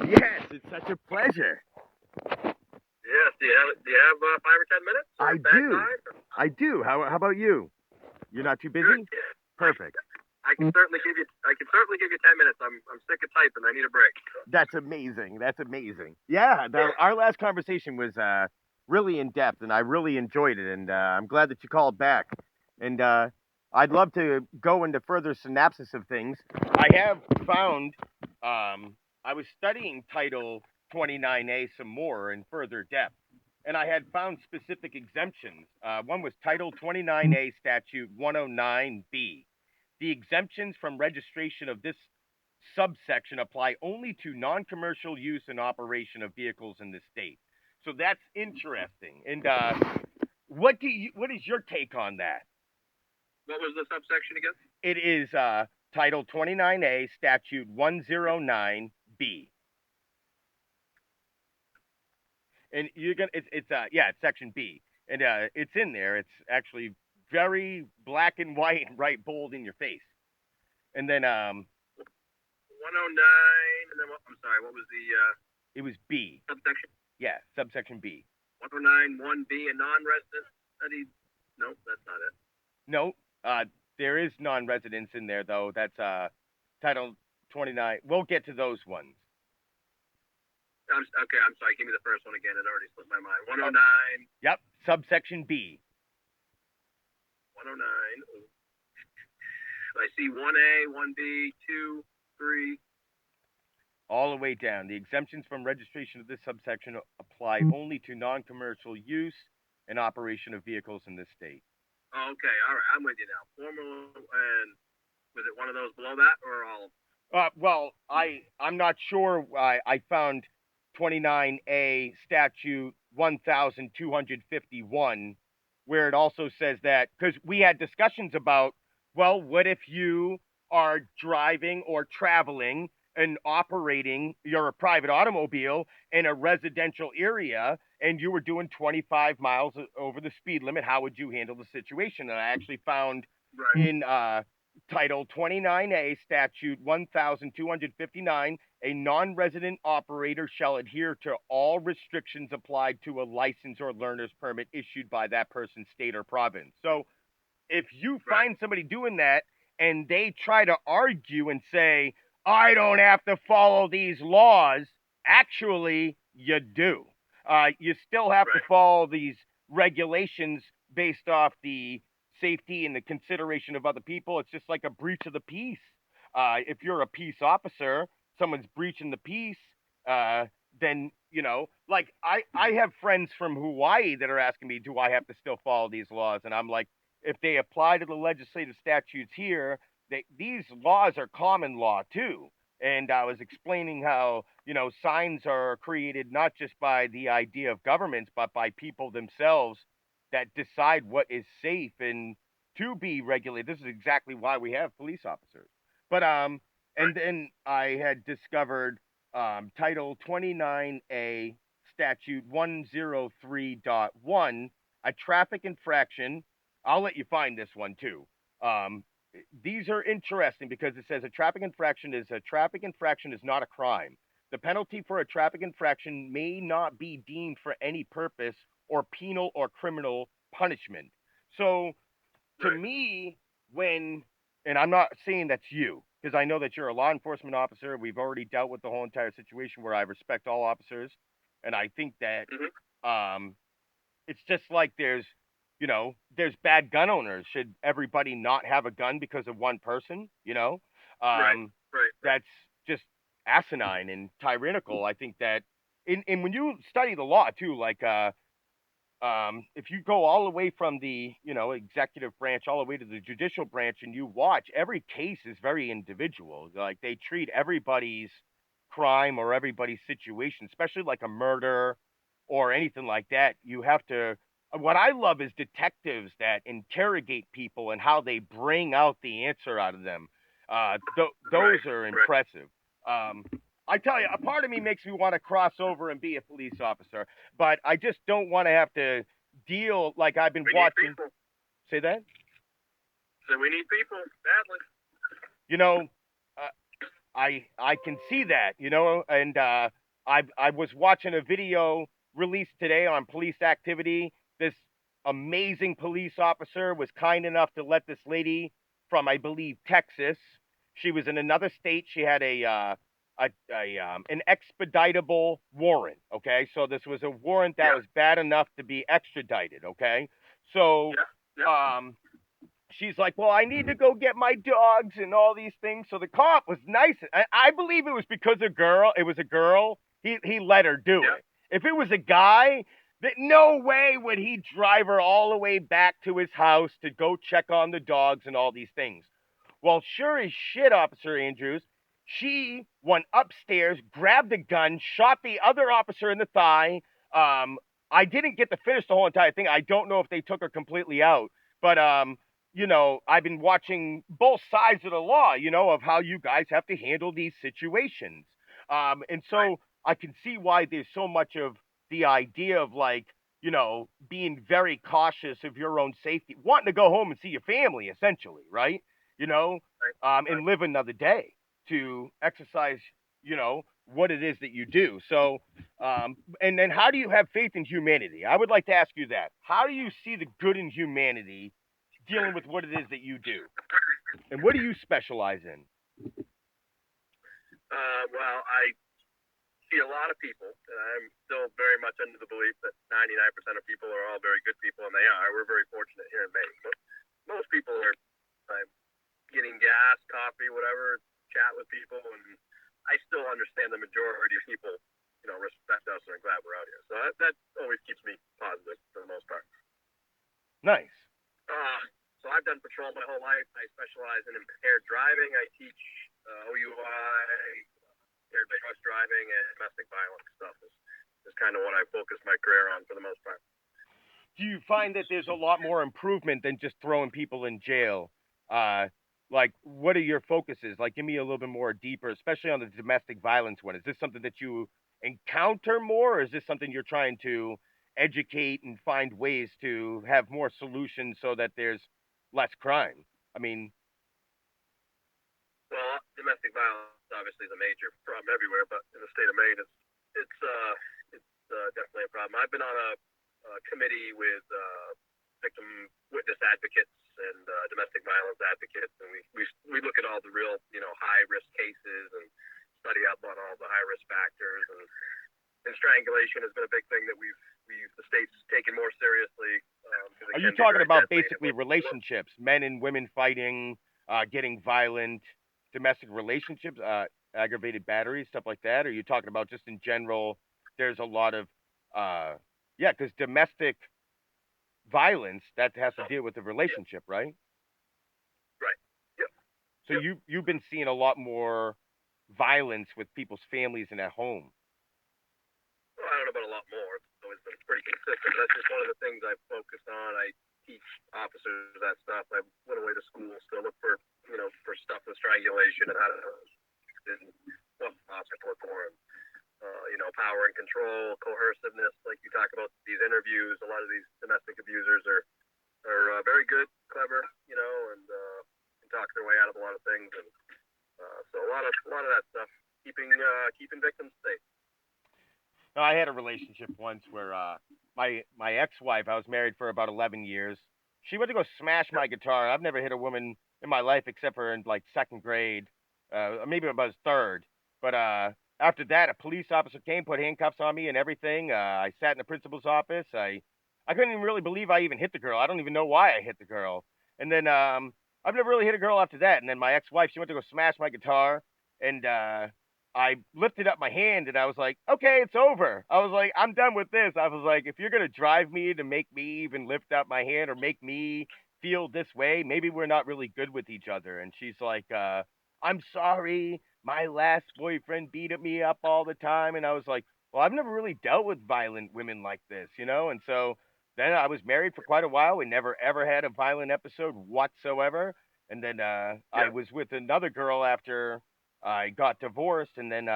Yes, it's such a pleasure. Yes. Do you have 5 or 10 minutes? Or I bad do. time? I do. How about you? You're not too busy? Good. Yeah. Perfect. I can certainly give you. I can certainly give you 10 minutes. I'm sick of typing. I need a break. That's amazing. That's amazing. Yeah, our last conversation was really in depth, and I really enjoyed it. And I'm glad that you called back. And I'd love to go into further synopsis of things. I have found I was studying Title 29A some more in further depth, and I had found specific exemptions. One was Title 29A Statute 109B. The exemptions from registration of this subsection apply only to non-commercial use and operation of vehicles in the state. So that's interesting. And what is your take on that? What was the subsection again? It is Title 29A, Statute 109B. And you're gonna it's it's Section B, and it's in there. It's actually very black and white, right, bold in your face. And then 109, and then I'm sorry. What was the it was B. subsection? Yeah, subsection B. 109 1B, a non-resident study. Nope, that's not it. No, there is non-residence in there though. That's Title 29. We'll get to those ones. Okay, I'm sorry. Give me the first one again. It already slipped my mind. 109. Yep, subsection B. 109. I see 1A, 1B, 2, 3. All the way down. The exemptions from registration of this subsection apply only to non-commercial use and operation of vehicles in this state. Oh, okay, all right. I'm with you now. Formal, and was it one of those below that or all? Well, I'm not sure. I found 29A statute 1251 where it also says that, because we had discussions about, well, what if you are driving or traveling and operating your private automobile in a residential area and you were doing 25 miles over the speed limit? How would you handle the situation? And I actually found in Title 29A, Statute 1259, a non-resident operator shall adhere to all restrictions applied to a license or learner's permit issued by that person's state or province. So if you find somebody doing that and they try to argue and say, I don't have to follow these laws, actually, you do. You still have to follow these regulations based off the safety and the consideration of other people. It's just like a breach of the peace. If you're a peace officer, someone's breaching the peace, then, like I have friends from Hawaii that are asking me, do I have to still follow these laws? And I'm like, if they apply to the legislative statutes here, these laws are common law too. And I was explaining how, signs are created not just by the idea of governments, but by people themselves that decide what is safe and to be regulated. This is exactly why we have police officers. But and then I had discovered Title 29A, Statute 103.1, a traffic infraction. I'll let you find this one too. These are interesting because it says a traffic infraction is not a crime. The penalty for a traffic infraction may not be deemed for any purpose or penal or criminal punishment. So to me, and I'm not saying that's you, because I know that you're a law enforcement officer. We've already dealt with the whole entire situation where I respect all officers. And I think that it's just like there's bad gun owners. Should everybody not have a gun because of one person? That's just asinine and tyrannical. I think that, and when you study the law too, like if you go all the way from the executive branch all the way to the judicial branch, and you watch, every case is very individual. Like they treat everybody's crime or everybody's situation, especially like a murder or anything like that. You have to. What I love is detectives that interrogate people and how they bring out the answer out of them. Those are impressive. I tell you, a part of me makes me want to cross over and be a police officer, but I just don't want to have to deal like I've been watching. Say that? So we need people badly. You know, I can see that, you know, and I was watching a video released today on police activity. This amazing police officer was kind enough to let this lady from, I believe, Texas. She was in another state. She had an expeditable warrant. Okay, so this was a warrant that Yeah. was bad enough to be extradited. Okay, so Yeah. Yeah. um, she's like, well, I need to go get my dogs and all these things. So the cop was nice. I believe it was because a girl. It was a girl. He let her do Yeah. it. If it was a guy, that no way would he drive her all the way back to his house to go check on the dogs and all these things. Well, sure as shit, Officer Andrews, she went upstairs, grabbed a gun, shot the other officer in the thigh. Um, I didn't get to finish the whole entire thing. I don't know if they took her completely out, but you know, I've been watching both sides of the law, you know, of how you guys have to handle these situations. And Right. so I can see why there's so much of the idea of like, you know, being very cautious of your own safety, wanting to go home and see your family, essentially, right? You know, Right. and Right. live another day to exercise, you know, what it is that you do. So, and then how do you have faith in humanity? I would like to ask you that. How do you see the good in humanity dealing with what it is that you do? And what do you specialize in? Well, I see a lot of people, and I'm still very much under the belief that 99% of people are all very good people, and they are. We're very fortunate here in Maine. But most people are getting gas, coffee, whatever, chat with people, and I still understand the majority of people, respect us and are glad we're out here. So that always keeps me positive for the most part. Nice. Uh, so I've done patrol my whole life. I specialize in impaired driving. I teach OUI, impaired trust driving, and domestic violence stuff is kind of what I focus my career on for the most part. Do you find that there's a lot more improvement than just throwing people in jail? Like, what are your focuses? Like, give me a little bit more deeper, especially on the domestic violence one. Is this something that you encounter more, or is this something you're trying to educate and find ways to have more solutions so that there's less crime? I mean, Well, domestic violence obviously is a major problem everywhere, but in the state of Maine, it's definitely a problem. I've been on a committee with victim witness advocates and domestic violence advocates, and we look at all the real high risk cases and study up on all the high risk factors, and strangulation has been a big thing that the state's taken more seriously. are you talking about basically relationships, men and women fighting, getting violent, domestic relationships, aggravated battery, stuff like that? Or are you talking about just in general? There's a lot of, uh, yeah, because domestic violence that has to deal with the relationship, right? Right. Yep. So Yep. you've been seeing a lot more violence with people's families and at home. Well, I don't know about a lot more. It's always been pretty consistent. But that's just one of the things I focused on. I teach officers that stuff. I went away to school to look for stuff with strangulation and how to what officers look for, and power and control, coerciveness. Like you talk about these interviews, a lot of these domestic abusers are very good, clever, and can talk their way out of a lot of things. And so a lot of that stuff, keeping victims safe. No, I had a relationship once where my ex-wife, I was married for about 11 years. She went to go smash my guitar. I've never hit a woman in my life except for in like second grade, maybe about third. But after that, a police officer came, put handcuffs on me and everything. I sat in the principal's office. I couldn't even really believe I even hit the girl. I don't even know why I hit the girl. And then I've never really hit a girl after that. And then my ex-wife, she went to go smash my guitar, and I lifted up my hand and I was like, okay, it's over. I was like, I'm done with this. I was like, if you're going to drive me to make me even lift up my hand or make me feel this way, maybe we're not really good with each other. And she's like, I'm sorry. My last boyfriend beat me up all the time. And I was like, well, I've never really dealt with violent women like this, you know? And so then I was married for quite a while. We never ever had a violent episode whatsoever. And then I Yeah. was with another girl after I got divorced, and then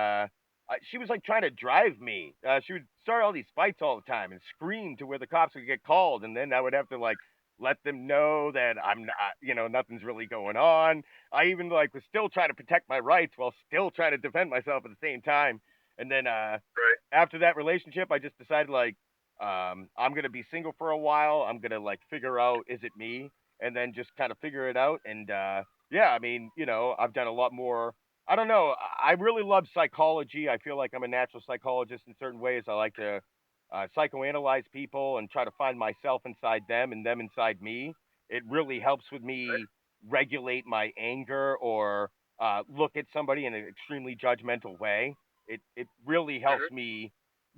she was like trying to drive me. She would start all these fights all the time and scream to where the cops would get called, and then I would have to like let them know that I'm not, nothing's really going on. I even like was still trying to protect my rights while still trying to defend myself at the same time. And then Right. after that relationship, I just decided like I'm gonna be single for a while. I'm gonna like figure out is it me, and then just kind of figure it out. And yeah, I mean, I've done a lot more. I don't know. I really love psychology. I feel like I'm a natural psychologist in certain ways. I like to psychoanalyze people and try to find myself inside them and them inside me. It really helps with Right. me regulate my anger or look at somebody in an extremely judgmental way. It really helps Mm-hmm. me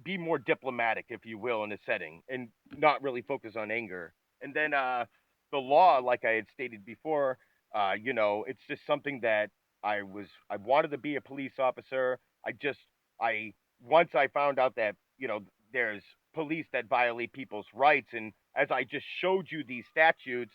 be more diplomatic, if you will, in a setting and not really focus on anger. And then the law, like I had stated before, it's just something that I wanted to be a police officer. I once I found out that there's police that violate people's rights, and as I just showed you these statutes,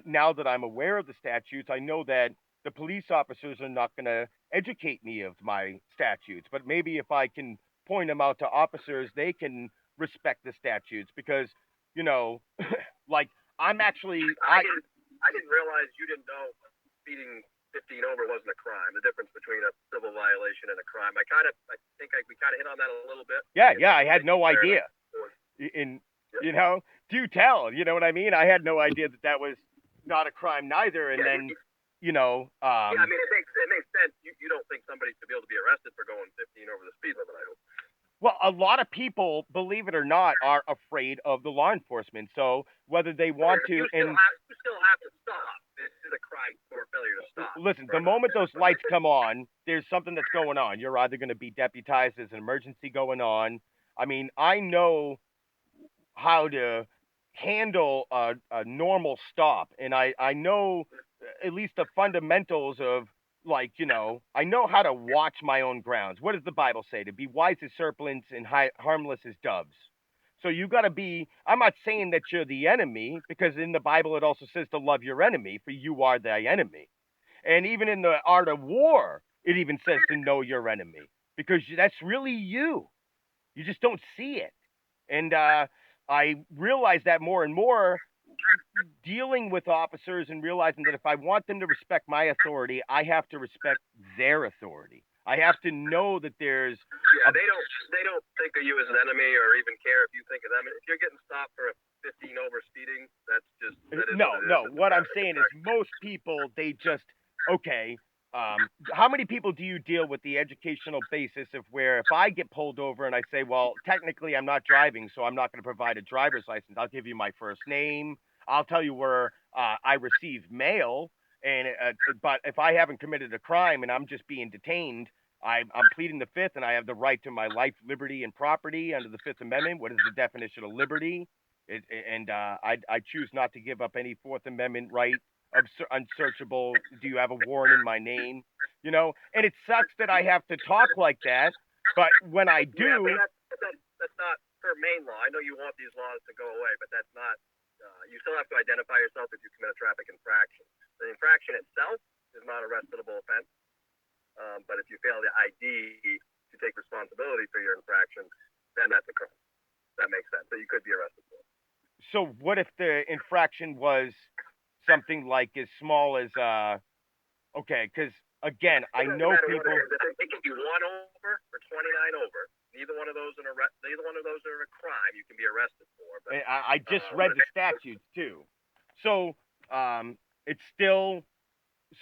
now that I'm aware of the statutes, I know that the police officers are not going to educate me of my statutes, but maybe if I can point them out to officers, they can respect the statutes because, you know, like I'm actually I didn't realize you didn't know speeding 15 over wasn't a crime. The difference between a civil violation and a crime. I think we kind of hit on that a little bit. yeah, I had no Fair enough. idea. In do tell, you know what I mean? I had no idea that that was not a crime neither. And Yeah, then, yeah. I mean, it makes sense. You don't think somebody should be able to be arrested for going 15 over the speed limit? I hope. well, a lot of people, believe it or not, are afraid of the law enforcement. So whether they want to, and You still have to stop. This is a crime for failure to stop. listen, the moment those lights come on, there's something that's going on. You're either going to be deputized, there's an emergency going on. I mean, I know how to handle a normal stop, and I know at least the fundamentals of like I know how to watch my own grounds. What does the Bible say? To be wise as serpents and harmless as doves. So you got to be. I'm not saying that you're the enemy because in the Bible it also says to love your enemy, for you are thy enemy. And even in the art of war, it even says to know your enemy because that's really you. You just don't see it. And I realize that more and more dealing with officers and realizing that if I want them to respect my authority, I have to respect their authority. I have to know that there's Yeah, they don't think of you as an enemy or even care if you think of them. If you're getting stopped for a 15 over speeding, that is no. What I'm saying is most people they just okay. How many people do you deal with the educational basis of where if I get pulled over and I say, well, technically I'm not driving, so I'm not going to provide a driver's license. I'll give you my first name. I'll tell you where I received mail, and but if I haven't committed a crime and I'm just being detained, I'm pleading the fifth, and I have the right to my life, liberty, and property under the Fifth Amendment. What is the definition of liberty? And I choose not to give up any Fourth Amendment right of unsearchable. Do you have a warrant in my name? And it sucks that I have to talk like that, but when I do, yeah, that's not per main law. I know you want these laws to go away, but that's not. You still have to identify yourself if you commit a traffic infraction. The infraction itself is not a arrestable offense, but if you fail to ID to take responsibility for your infraction, then that's a crime. That makes sense. So you could be arrested for it. so what if the infraction was something like as small as okay, because again, I know people. It can be 1 over or 29 over. Neither one of those are a crime. You can be arrested for. But, I just read the statutes too. So it's still.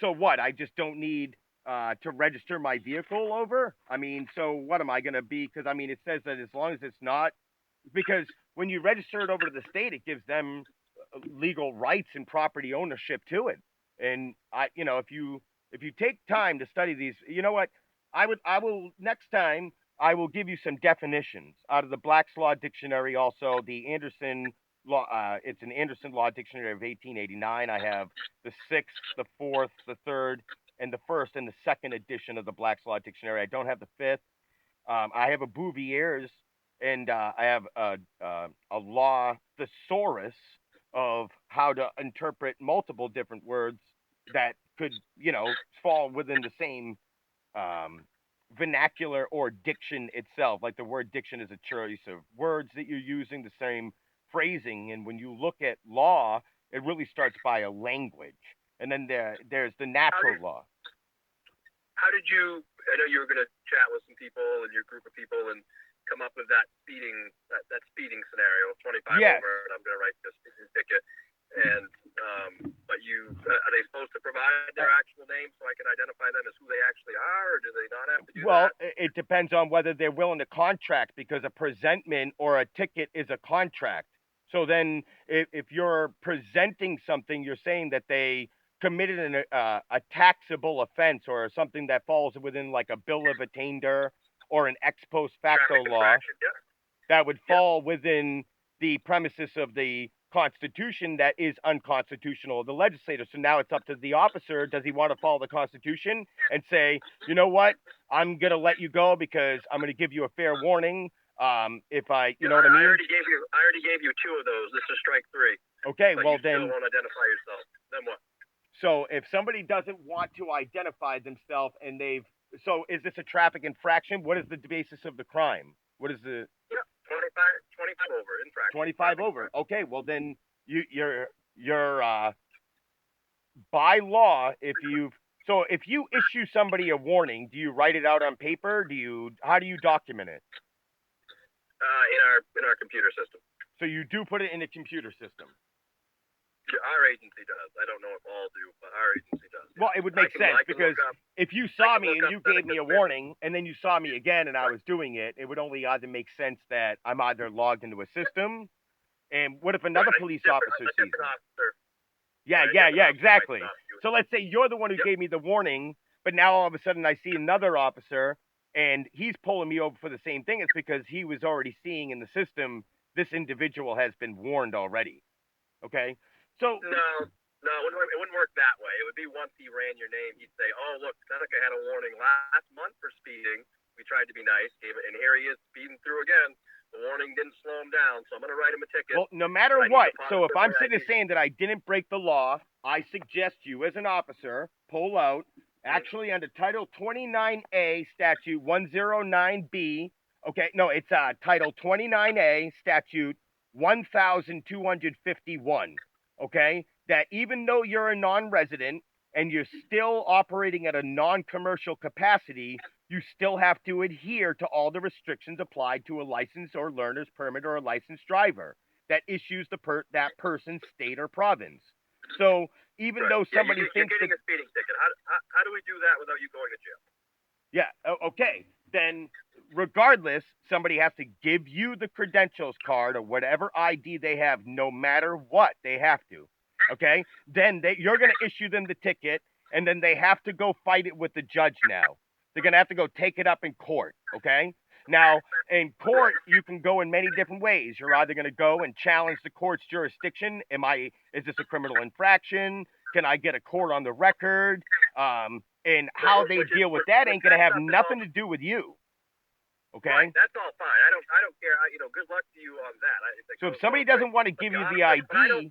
So what? I just don't need to register my vehicle over. I mean, so what am I going to be? Because I mean, it says that as long as it's not because when you register it over to the state, it gives them legal rights and property ownership to it. And if you take time to study these, you know what? I will next time I will give you some definitions out of the Black's Law Dictionary. Also, the Anderson Law. It's an Anderson Law Dictionary of 1889. I have the sixth, the fourth, the third, and the first and the second edition of the Black's Law Dictionary. I don't have the fifth. I have a Bouvier's, and I have a law thesaurus of how to interpret multiple different words that could, fall within the same um, vernacular or diction itself. Like the word diction is a choice of words that you're using, the same phrasing. And when you look at law, It really starts by a language, and then there's the natural law. How did you? I know you were going to chat with some people and your group of people and come up with that speeding scenario, 25 Yes. over, and I'm going to write this speeding ticket. And but are they supposed to provide their actual name so I can identify them as who they actually are, or do they not have to do Well, that? it depends on whether they're willing to contract, because a presentment or a ticket is a contract. So then, if you're presenting something, you're saying that they committed a taxable offense or something that falls within like a bill of attainder or an ex post facto Traffic law infraction, yeah. that would fall within the premises of the Constitution that is unconstitutional of the legislator. So now it's up to the officer. Does he want to follow the Constitution and say, you know what, I'm going to let you go because I'm going to give you a fair warning? If you know what I mean? I already gave you two of those. This is strike three. Okay, but well you then. still won't identify yourself. Then what? So if somebody doesn't want to identify themselves and so is this a traffic infraction? What is the basis of the crime? What is the? Yeah, 25 over infraction. 25 over. Okay, well then you're by law, if you issue somebody a warning, do you write it out on paper? How do you document it? In our computer system. So you do put it in a computer system. Our agency does. I don't know if all do, but our agency does. Well, it would make sense because if you saw me and you gave me a warning and then you saw me again and I was doing it, it would only either make sense that I'm either logged into a system, and what if another police officer sees me? Yeah, exactly. So let's say you're the one who gave me the warning, but now all of a sudden I see another officer and he's pulling me over for the same thing. It's because he was already seeing in the system this individual has been warned already. Okay? So no, it wouldn't work that way. It would be once he ran your name, he'd say, "Oh, look, Seneca had a warning last month for speeding. We tried to be nice, gave it, and here he is speeding through again. The warning didn't slow him down, so I'm going to write him a ticket." Well, no matter what, so if I'm sitting there saying that I didn't break the law, I suggest you as an officer pull out, actually under Title 29A, Statute 109B, okay, no, it's Title 29A, Statute 1251, okay, that even though you're a non-resident and you're still operating at a non-commercial capacity, you still have to adhere to all the restrictions applied to a license or learner's permit or a licensed driver that issues that person's state or province. So even though somebody thinks you're getting a speeding ticket, how do we do that without you going to jail? Yeah, okay. Then regardless, somebody has to give you the credentials card or whatever ID they have, no matter what, they have to. Okay? Then you're going to issue them the ticket, and then they have to go fight it with the judge now. They're going to have to go take it up in court, okay? Now, in court, you can go in many different ways. You're either going to go and challenge the court's jurisdiction. Is this a criminal infraction? Can I get a court on the record? And how they deal with that ain't going to have nothing to do with you. Okay? Right, that's all fine. I don't care. Good luck to you on that. So if somebody doesn't want to give you the ID, I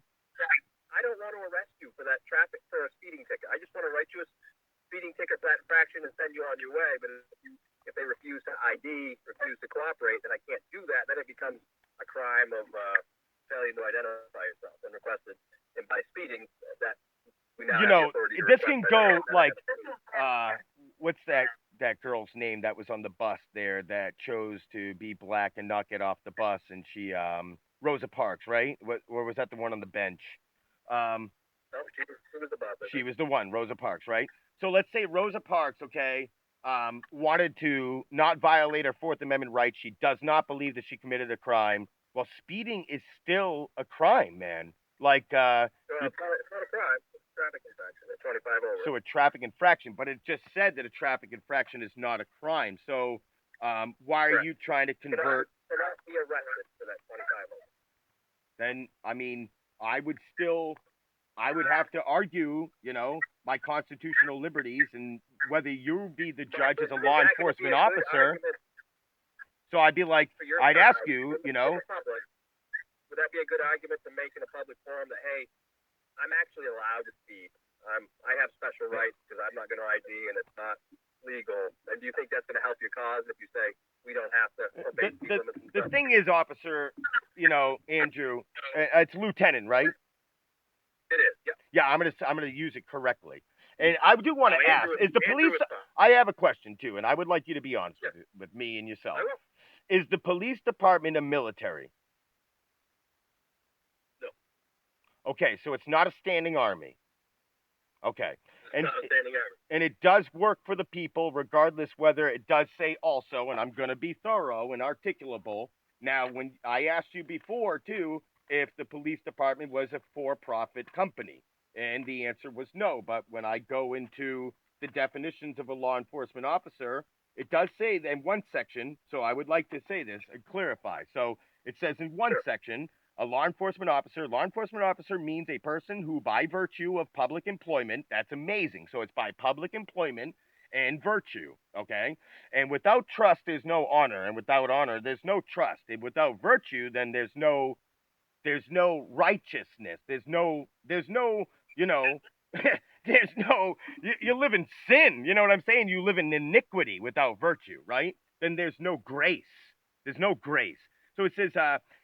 don't want to arrest you for a speeding ticket. I just want to write you a speeding ticket for that infraction and send you on your way. But if they refuse to ID, refuse to cooperate, then I can't do that. Then it becomes a crime of failing to identify yourself and requested. And by speeding, that we now this can go like what's that girl's name that was on the bus there that chose to be black and not get off the bus, and she Rosa Parks, right? Or was that the one on the bench? No, she was the bus. She was the one, Rosa Parks, right? So let's say Rosa Parks, okay, wanted to not violate her Fourth Amendment rights. She does not believe that she committed a crime. Well, speeding is still a crime, man. Like, it's not a crime. It's a traffic infraction. It's 25 over. So a traffic infraction, but it just said that a traffic infraction is not a crime. So why are you trying to convert? Cannot be arrested for that 25 over. Then, I mean, I would have to argue, my constitutional liberties and whether you be the judge as a law enforcement officer. So I'd be like, I'd ask you, Would that be a good argument to make in a public forum that, hey, I'm actually allowed to speed. I have special rights because I'm not going to ID and it's not legal. And do you think that's going to help your cause if you say we don't have to obey speed limits? The thing is, officer, Andrew, it's lieutenant, right? It is. Yeah. Yeah, I'm gonna use it correctly. And I do want Oh, to ask: Is the police? Andrew is fine. I have a question too, and I would like you to be honest Yeah, with me and yourself. I will. Is the police department a military? No, Okay, so it's not a standing army. Okay, it's and not a standing army. and it does work for the people, regardless whether it does say also. And I'm gonna be thorough and articulable. Now, when I asked you before too, if the police department was a for-profit company, and the answer was no. But when I go into the definitions of a law enforcement officer, it does say in one section. So I would like to say this and clarify. So it says in one Sure. section a law enforcement officer means a person who, by virtue of public employment, that's amazing. So it's by public employment and virtue, okay? And without trust, there's no honor. And without honor, there's no trust. And without virtue, then there's no righteousness. There's no, you know, there's no, you live in sin. You know what I'm saying? You live in iniquity without virtue, right? Then there's no grace. There's no grace. So it says,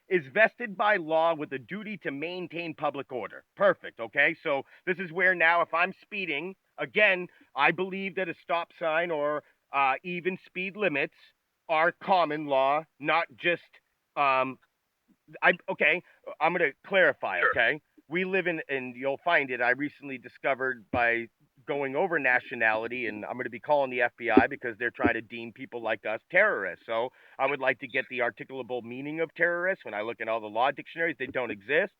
is vested by law with a duty to maintain public order. Perfect. Okay. So this is where now, if I'm speeding, again, I believe that a stop sign or even speed limits are common law, not just um, okay. I'm gonna clarify. Sure. Okay, we live in, and you'll find it. I recently discovered by going over nationality, and I'm gonna be calling the FBI because they're trying to deem people like us terrorists. So I would like to get the articulable meaning of terrorists. When I look at all the law dictionaries, they don't exist,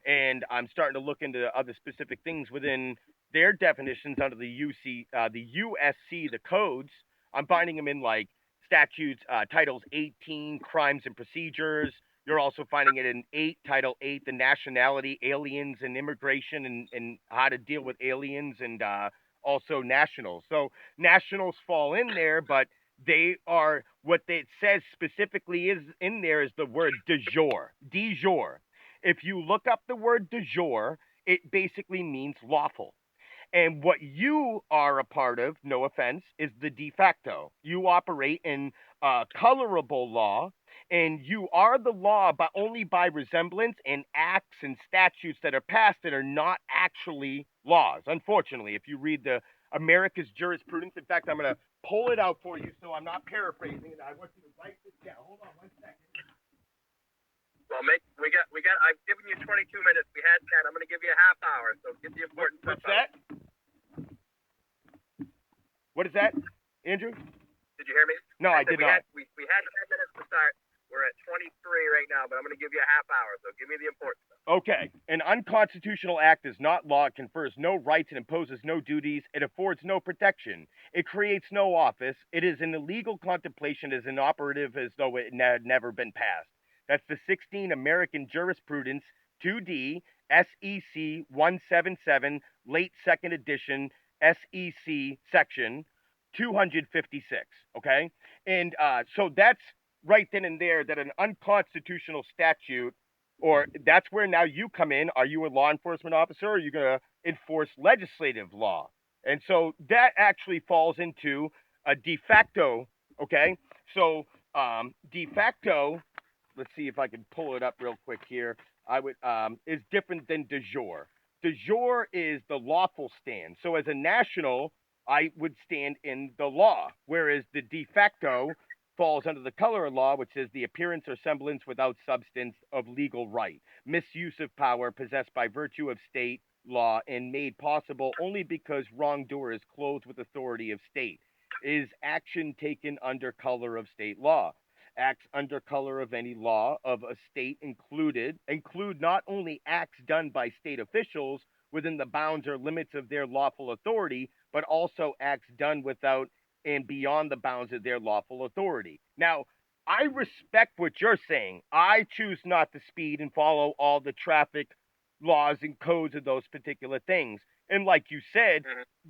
and I'm starting to look into other specific things within their definitions under the USC, the codes. I'm finding them in like statutes, titles 18, crimes and procedures. You're also finding it in 8, Title 8, the nationality, aliens and immigration, and how to deal with aliens, and also nationals. So nationals fall in there, but they are, what it says specifically is in there is the word de jure. De jure. If you look up the word de jure, it basically means lawful. And what you are a part of, no offense, is the de facto. You operate in colorable law, and you are the law, but only by resemblance and acts and statutes that are passed that are not actually laws. Unfortunately, if you read the America's jurisprudence, in fact, I'm going to pull it out for you so I'm not paraphrasing it. I want you to write this down. Hold on 1 second. Well, we got. I've given you 22 minutes. We had 10. I'm going to give you a half hour. So get the important What's stuff out. that? What is that, Andrew? Did you hear me? No, I did not. We had 10 minutes to start. We're at 23 right now, but I'm going to give you a half hour. So give me the important stuff. Okay. An unconstitutional act is not law. It confers no rights and imposes no duties. It affords no protection. It creates no office. It is an illegal contemplation as inoperative as though it had never been passed. That's the 16 American Jurisprudence 2D SEC 177, late second edition, SEC section 256. Okay. And so that's right then and there, that an unconstitutional statute, or that's where now you come in. Are you a law enforcement officer, or are you going to enforce legislative law? And so that actually falls into a de facto. Okay. So de facto, let's see if I can pull it up real quick here. I would is different than de jure. De jure is the lawful stand. So as a national, I would stand in the law, whereas the de facto falls under the color of law, which says the appearance or semblance without substance of legal right, misuse of power possessed by virtue of state law and made possible only because wrongdoer is clothed with authority of state, is action taken under color of state law. Acts under color of any law of a state include not only acts done by state officials within the bounds or limits of their lawful authority, but also acts done without and beyond the bounds of their lawful authority. Now, I respect what you're saying. I choose not to speed and follow all the traffic laws and codes of those particular things. And like you said,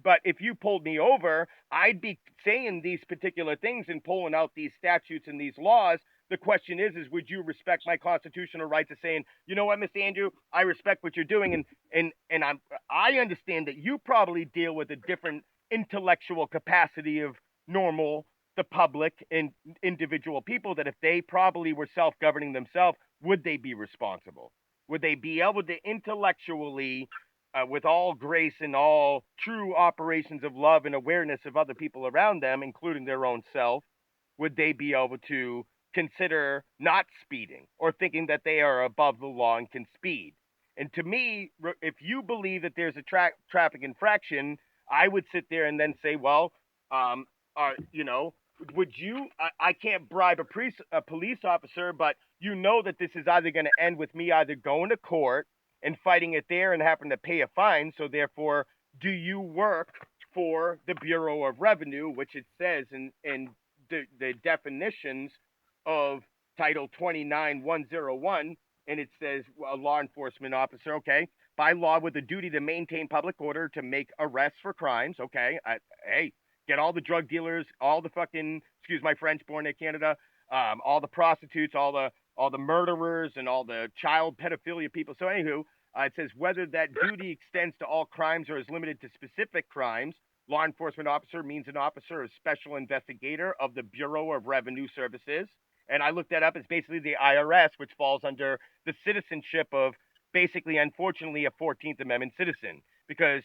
but if you pulled me over, I'd be saying these particular things and pulling out these statutes and these laws. The question is would you respect my constitutional right to saying, you know what, Mr. Andrew, I respect what you're doing, and I understand that you probably deal with a different intellectual capacity of normal, the public and individual people, that if they probably were self-governing themselves, would they be responsible? Would they be able to intellectually with all grace and all true operations of love and awareness of other people around them, including their own self, would they be able to consider not speeding or thinking that they are above the law and can speed? And to me, if you believe that there's a traffic infraction, I would sit there and then say, well, um, you know, would you? I can't bribe a police officer, but you know that this is either going to end with me either going to court and fighting it there and having to pay a fine. So therefore, do you work for the Bureau of Revenue, which it says in the definitions of Title 29101, and it says a law enforcement officer, okay, by law with the duty to maintain public order to make arrests for crimes, okay, hey, get all the drug dealers, all the fucking, excuse my French, born in Canada, all the prostitutes, all the murderers, and all the child pedophilia people. So anywho, it says whether that duty extends to all crimes or is limited to specific crimes. Law enforcement officer means an officer or special investigator of the Bureau of Revenue Services. And I looked that up. It's basically the IRS, which falls under the citizenship of basically, unfortunately, a 14th Amendment citizen. Because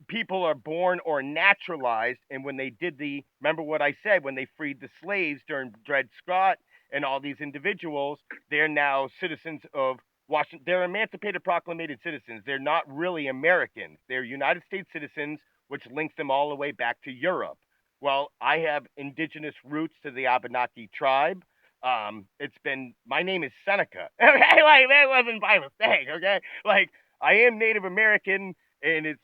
people are born or naturalized. And when they did remember what I said, when they freed the slaves during Dred Scott and all these individuals, they're now citizens of Washington. They're emancipated proclamated citizens. They're not really Americans. They're United States citizens, which links them all the way back to Europe. Well, I have indigenous roots to the Abenaki tribe. My name is Seneca. Okay, like that wasn't by mistake. Okay, like I am Native American, and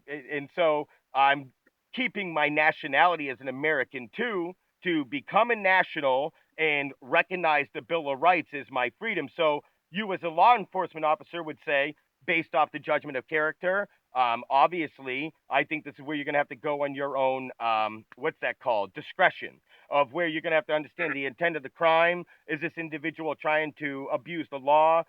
so I'm keeping my nationality as an American too, to become a national and recognize the Bill of Rights as my freedom. So you as a law enforcement officer would say, based off the judgment of character, obviously, I think this is where you're going to have to go on your own, what's that called, discretion, of where you're going to have to understand the intent of the crime. Is this individual trying to abuse the law?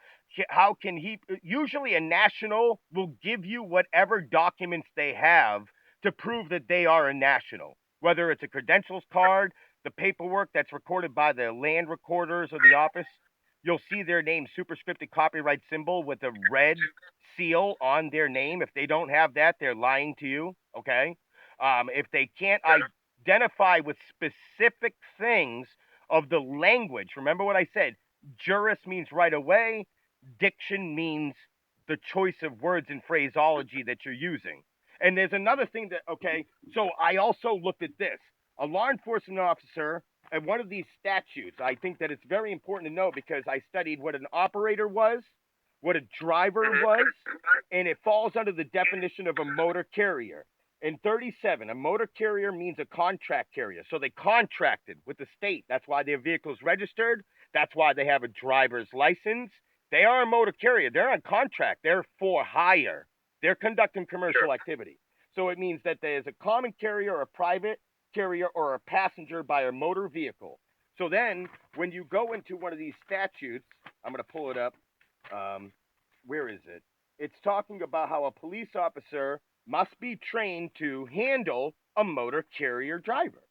How can he? Usually, a national will give you whatever documents they have to prove that they are a national, whether it's a credentials card, the paperwork that's recorded by the land recorders or the office. You'll see their name superscripted copyright symbol with a red seal on their name. If they don't have that, they're lying to you. Okay. If they can't identify with specific things of the language, remember what I said. Juris means right away. Diction means the choice of words and phraseology that you're using. And there's another thing that, okay, so I also looked at this. A law enforcement officer and one of these statutes, I think that it's very important to know because I studied what an operator was, what a driver was, and it falls under the definition of a motor carrier. In 37, a motor carrier means a contract carrier. So they contracted with the state. That's why their vehicle's registered. That's why they have a driver's license. They are a motor carrier. They're on contract. They're for hire. They're conducting commercial activity. So it means that there's a common carrier or a private carrier or a passenger by a motor vehicle. So then when you go into one of these statutes, I'm going to pull it up. Where is it? It's talking about how a police officer must be trained to handle a motor carrier driver.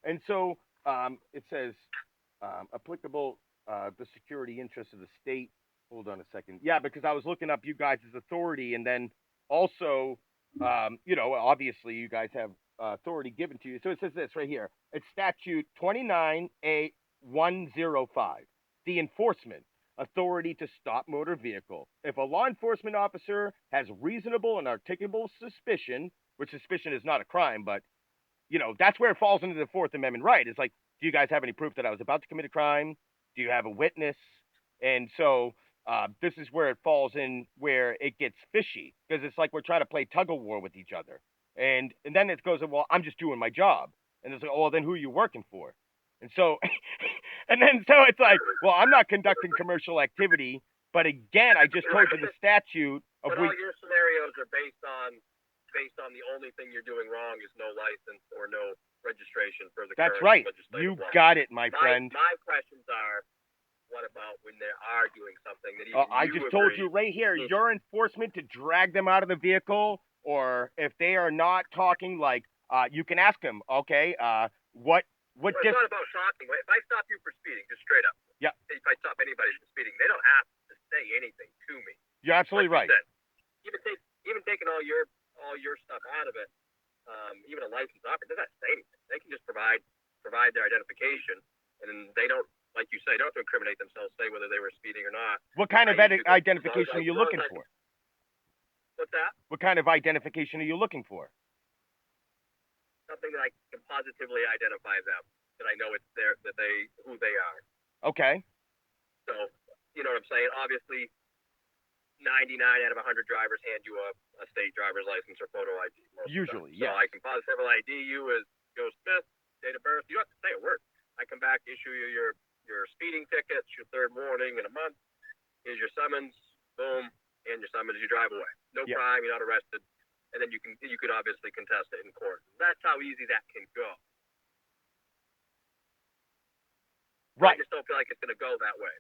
And so it says applicable the security interests of the state. Hold on a second. Yeah, because I was looking up you guys' authority, and then also, obviously you guys have authority given to you. So it says this right here. It's statute 29A105. The enforcement authority to stop motor vehicle. If a law enforcement officer has reasonable and articulable suspicion, which suspicion is not a crime, but that's where it falls into the Fourth Amendment right. It's like, do you guys have any proof that I was about to commit a crime? Do you have a witness? And so this is where it falls in where it gets fishy because it's like we're trying to play tug of war with each other. And then it goes, well, I'm just doing my job. And it's like, oh, well, then who are you working for? And so, so it's like, well, I'm not conducting commercial activity. But again, I just told you the statute of all your scenarios are based on the only thing you're doing wrong is no license or no registration for the That's right. You got it, my friend. My questions are, what about when they are doing something that I just told you right here, your enforcement to drag them out of the vehicle, or if they are not talking, like, you can ask them, okay, what it's not about shocking. If I stop you for speeding, just straight up. Yeah. If I stop anybody for speeding, they don't have to say anything to me. You're absolutely right. Even taking all your and they don't, like you say, don't have to incriminate themselves, say whether they were speeding or not. What kind of identification are you looking for? What's that? What kind of identification are you looking for? Something that I can positively identify them, that I know it's who they are. Okay. So, you know what I'm saying? Obviously, 99 out of 100 drivers hand you a state driver's license or photo ID. Usually, yes. So I can positively ID you as Joe Smith, date of birth. You don't have to say a word. I come back, issue you your speeding ticket, your third warning in a month. Here's your summons. Boom. And your summons. You drive away. No crime. You're not arrested. And then you could obviously contest it in court. That's how easy that can go. Right. I just don't feel like it's going to go that way.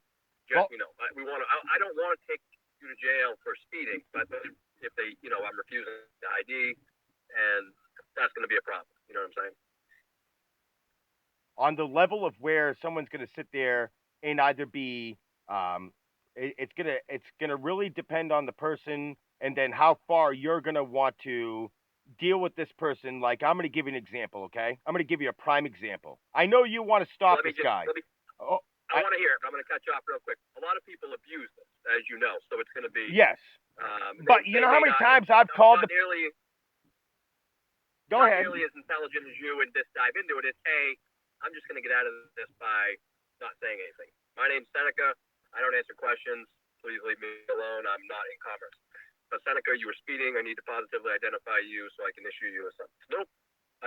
Just, you know, I don't want to take you to jail for speeding, but if they, you know, I'm refusing the ID, and that's going to be a problem. You know what I'm saying? On the level of where someone's going to sit there and either be, it's gonna really depend on the person, and then how far you're gonna want to deal with this person. Like, I'm gonna give you an example, okay? I'm gonna give you a prime example. I know you want to stop this guy. I want to hear it. I'm going to cut you off real quick. A lot of people abuse this, as you know, so it's going to be. Yes. But you know how many times I've called the. Go ahead. Not nearly as intelligent as you and just dive into it. It's, hey, I'm just going to get out of this by not saying anything. My name's Seneca. I don't answer questions. Please leave me alone. I'm not in commerce. But Seneca, you were speeding. I need to positively identify you so I can issue you a sentence. Nope.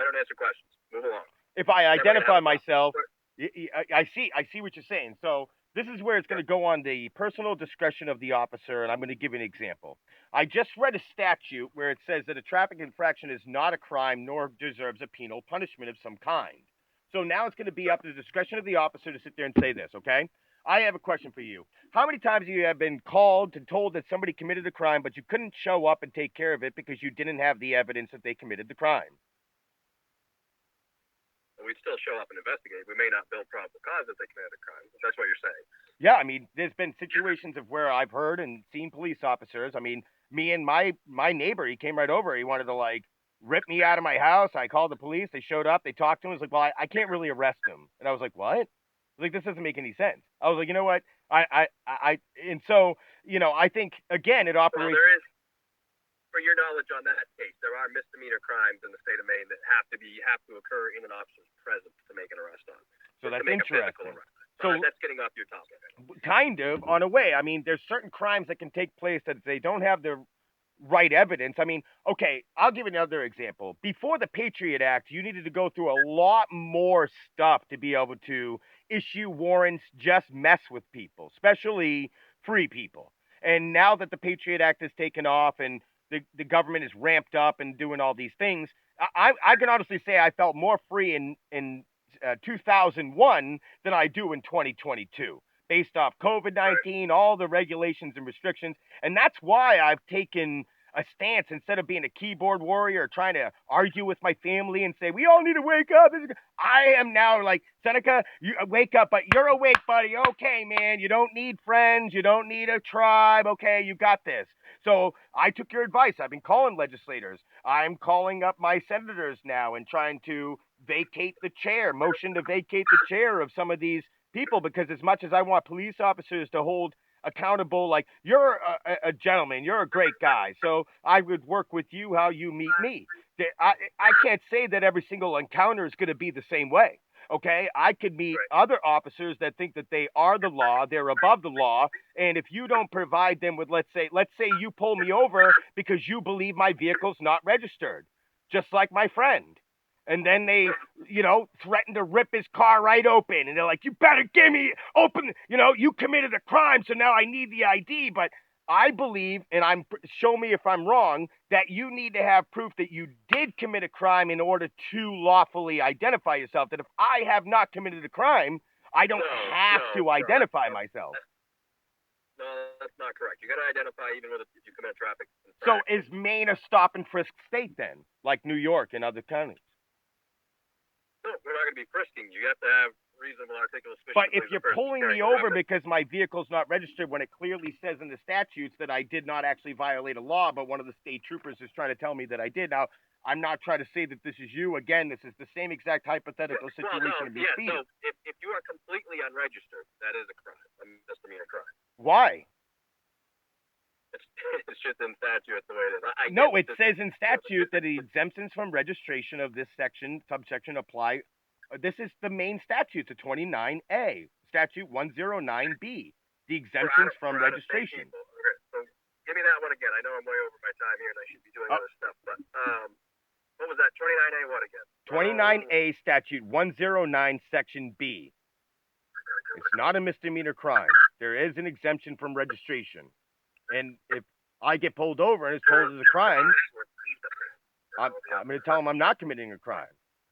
I don't answer questions. Move along. If I identify myself, I see what you're saying. So this is where it's going to go on the personal discretion of the officer, and I'm going to give you an example. I just read a statute where it says that a traffic infraction is not a crime nor deserves a penal punishment of some kind. So now it's going to be up to the discretion of the officer to sit there and say this, okay? I have a question for you. How many times have you been called and told that somebody committed a crime, but you couldn't show up and take care of it because you didn't have the evidence that they committed the crime? We'd still show up and investigate. We may not build probable cause that they committed a crime. That's what you're saying. Yeah, I mean, there's been situations of where I've heard and seen police officers. I mean, me and my neighbor, he came right over. He wanted to, like, rip me out of my house. I called the police. They showed up. They talked to him. I was like, well, I can't really arrest him. And I was like, what? Like, this doesn't make any sense. I was like, you know what? And so, you know, I think, again, it operates. Well, there is, for your knowledge on that case, there are misdemeanor crimes in the state of Maine that have to occur in an officer's presence to make an arrest on. So that's interesting. So that's getting off your topic. Kind of, on a way. I mean, there's certain crimes that can take place that they don't have the right evidence. I mean, okay, I'll give another example. Before the Patriot Act, you needed to go through a lot more stuff to be able to issue warrants, just mess with people, especially free people. And now that the Patriot Act has taken off and the government is ramped up and doing all these things, I can honestly say I felt more free in 2001 than I do in 2022, based off COVID-19, all the regulations and restrictions. And that's why I've taken a stance instead of being a keyboard warrior, trying to argue with my family and say, we all need to wake up. I am now like, Seneca, you wake up, but you're awake, buddy. Okay, man, you don't need friends. You don't need a tribe. Okay, you got this. So I took your advice. I've been calling legislators. I'm calling up my senators now and trying to vacate the chair, motion to vacate the chair of some of these people, because as much as I want police officers to hold accountable, like, you're a gentleman, you're a great guy, so I would work with you how you meet me. I can't say that every single encounter is going to be the same way. Okay, I could meet other officers that think that they are the law, they're above the law, and if you don't provide them with, let's say you pull me over because you believe my vehicle's not registered, just like my friend. And then they, you know, threaten to rip his car right open. And they're like, you better give me open, you know, you committed a crime, so now I need the ID. But I believe, and show me if I'm wrong, that you need to have proof that you did commit a crime in order to lawfully identify yourself. That if I have not committed a crime, I don't have to identify myself. No, that's not correct. You got to identify even if you commit a traffic infraction. So is Maine a stop and frisk state then, like New York and other counties? No, we're not going to be frisking you. You have to have reasonable articulable suspicion. But to if believe the you're person's pulling me carrying a over weapon. because my vehicle's not registered when it clearly says in the statutes that I did not actually violate a law, but one of the state troopers is trying to tell me that I did. Now, I'm not trying to say that this is you. Again, this is the same exact hypothetical situation of me speeding. So if you are completely unregistered, that is a crime, a misdemeanor crime. Why? It's just in statute, it's the way it is. No, it says in statute that the exemptions from registration of this subsection apply. This is the main statute, the 29A, statute 109B, the exemptions from registration. Okay, so give me that one again. I know I'm way over my time here and I should be doing other stuff, but what was that? 29A what again? 29A statute 109 section B. It's not a misdemeanor crime. There is an exemption from registration. And if I get pulled over and it's told as a crime, I'm going to tell them I'm not committing a crime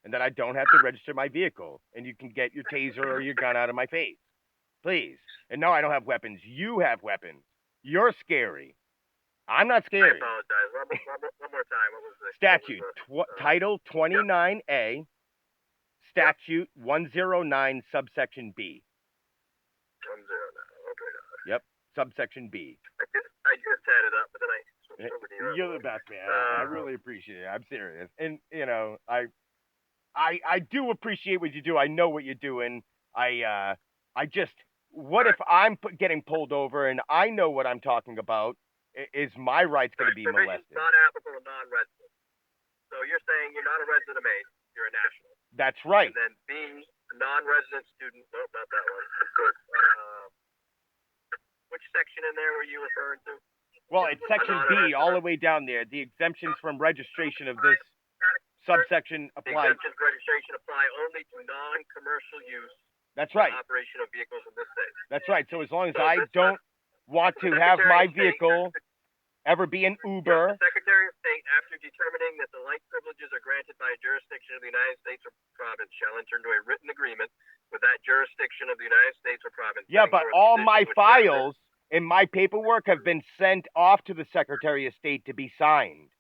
and that I don't have to register my vehicle. And you can get your taser or your gun out of my face. Please. And no, I don't have weapons. You have weapons. You're scary. I'm not scary. I apologize. One more time. What was the statute? Title 29A, statute 109 subsection B. 109. Okay. Yep. Subsection B. I just had it up, but then I switched over to you. You're the best, man. I really appreciate it. I'm serious. And, you know, I do appreciate what you do. I know what you're doing. I just, what if I'm getting pulled over and I know what I'm talking about? Is my rights going to be molested? Not applicable to non-residents. So you're saying you're not a resident of Maine. You're a national. That's right. And then being a non-resident student, nope, not that one. Which section in there were you referring to? Well, it's section B, all the way down there. The exemptions from registration of this subsection apply. The exemptions from registration apply only to non-commercial use. That's right. Operation of vehicles in this state. That's right. So as long as I don't want to have my vehicle ever be an Uber. The Secretary of State, after determining that the like privileges are granted by a jurisdiction of the United States or province, shall enter into a written agreement with that jurisdiction of the United States or province. Yeah, but all my files and my paperwork have been sent off to the Secretary of State to be signed.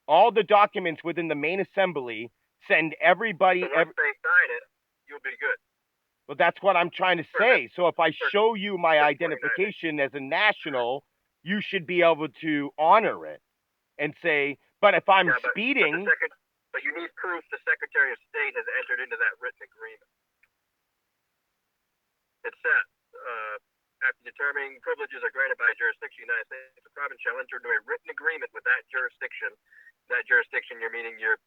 All the documents within the main assembly send everybody. So once they sign it, you'll be good. Well, that's what I'm trying to say. So if I show you my identification as a national, you should be able to honor it and say, but if I'm speeding. But you need proof the Secretary of State has entered into that written agreement. It says, after determining privileges are granted by a jurisdiction, the United States or province shall enter into a written agreement with that jurisdiction. That jurisdiction, you're meaning your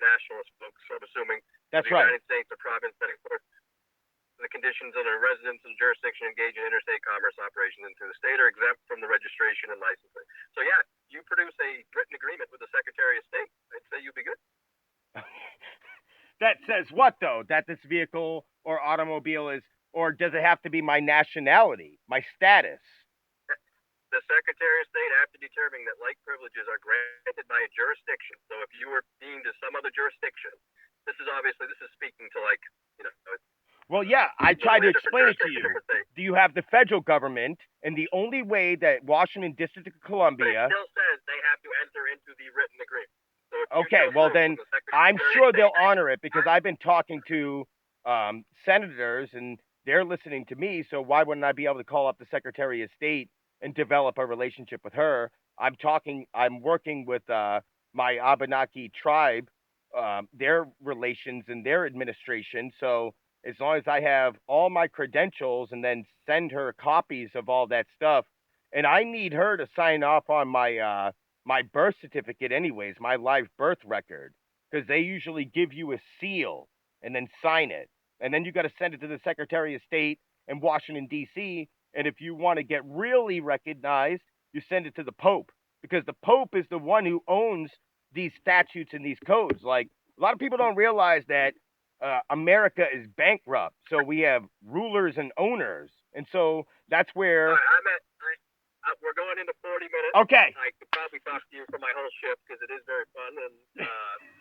nationalist folks, so I'm assuming. That's the right. United States or province that enforce the conditions of the residence and jurisdiction engage in interstate commerce operations into the state are exempt from the registration and licensing. So yeah, you produce a written agreement with the Secretary of State, I'd say you'd be good. That says what, though? That this vehicle or automobile is, or does it have to be my nationality, my status? The Secretary of State, after determining that like privileges are granted by a jurisdiction, so if you were deemed to some other jurisdiction, this is speaking to like, you know. Well, yeah, I tried to explain it to you. Do you have the federal government, and the only way that Washington District of Columbia. But it still says they have to enter into the written agreement. Okay, well then, I'm sure they'll honor it because I've been talking to senators and they're listening to me, so why wouldn't I be able to call up the Secretary of State and develop a relationship with her? I'm working with my Abenaki tribe, their relations and their administration, so as long as I have all my credentials and then send her copies of all that stuff, and I need her to sign off on my my birth certificate anyways, my live birth record, because they usually give you a seal and then sign it. And then you got to send it to the Secretary of State in Washington, D.C. And if you want to get really recognized, you send it to the Pope, because the Pope is the one who owns these statutes and these codes. Like, a lot of people don't realize that America is bankrupt. So we have rulers and owners. And so that's where... we're going into 40 minutes. Okay. I could probably talk to you for my whole shift because it is very fun and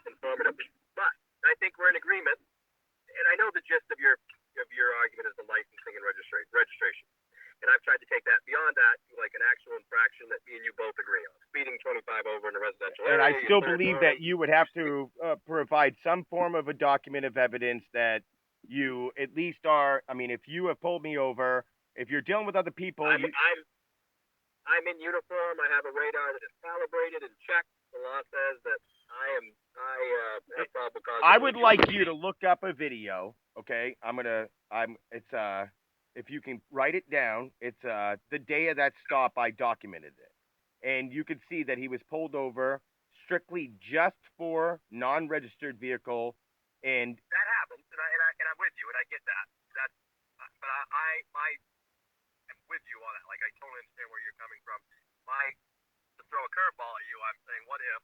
informative. But I think we're in agreement, and I know the gist of your argument is the licensing and registration. And I've tried to take that beyond that to like an actual infraction that me and you both agree on. Speeding 25 over in a residential area. And I still believe that you would have to provide some form of a document of evidence that You at least are. I mean, if you have pulled me over, if you're dealing with other people, I'm in uniform. I have a radar that is calibrated and checked. The law says that I have probable cause. I would like you to look up a video. Okay, it's if you can write it down, it's the day of that stop. I documented it, and you could see that he was pulled over strictly just for non-registered vehicle, and that happens, and I'm with you, and I get that. That's, but I'm with you on it. Like, I totally understand where you're coming from. To throw a curveball at you, I'm saying, what if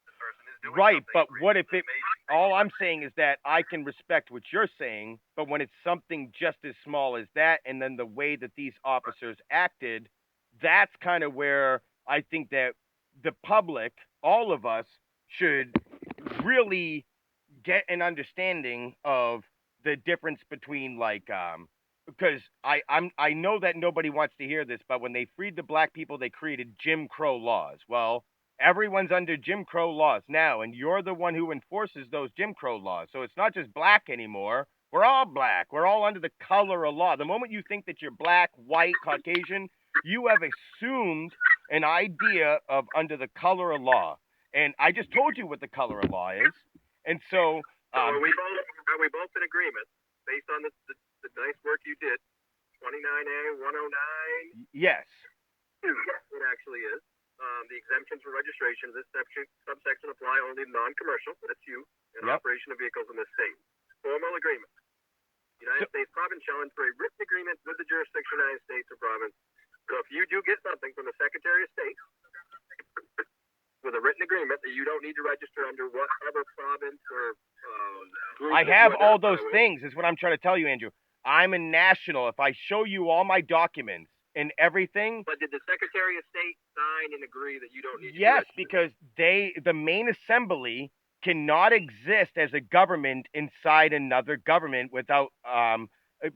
this person is doing right, something but what if it? may All I'm saying is that I can respect what you're saying, but when it's something just as small as that, and then the way that these officers acted, that's kind of where I think that the public, all of us, should really get an understanding of the difference between because I know that nobody wants to hear this, but when they freed the black people, they created Jim Crow laws. Well, everyone's under Jim Crow laws now, and you're the one who enforces those Jim Crow laws. So it's not just black anymore. We're all black. We're all under the color of law. The moment you think that you're black, white, Caucasian, you have assumed an idea of under the color of law. And I just told you what the color of law is. And so, are we both in agreement based on the nice work you did? 29A 109. Yes. It actually is. The exemptions for registration, this subsection apply only to non-commercial, that's you, and operation of vehicles in this state. Formal agreement. United States province shall enter a written agreement with the jurisdiction of the United States or province. So if you do get something from the Secretary of State with a written agreement that you don't need to register under whatever province or I have all those things, is what I'm trying to tell you, Andrew. I'm a national. If I show you all my documents and everything. But did the Secretary of State sign and agree that you don't need to? Yes, because the main assembly cannot exist as a government inside another government without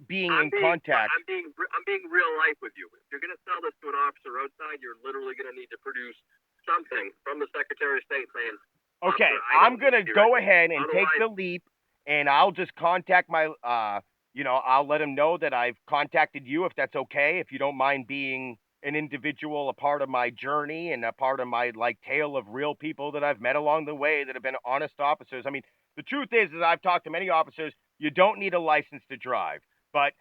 being in contact. I'm being real life with you. If you're going to sell this to an officer roadside, you're literally going to need to produce something from the Secretary of State saying, okay, I'm going to go ahead and take the leap, and I'll just contact my, I'll let him know that I've contacted you, if that's okay, if you don't mind being an individual, a part of my journey and a part of my, tale of real people that I've met along the way that have been honest officers. I mean, the truth is I've talked to many officers, you don't need a license to drive. But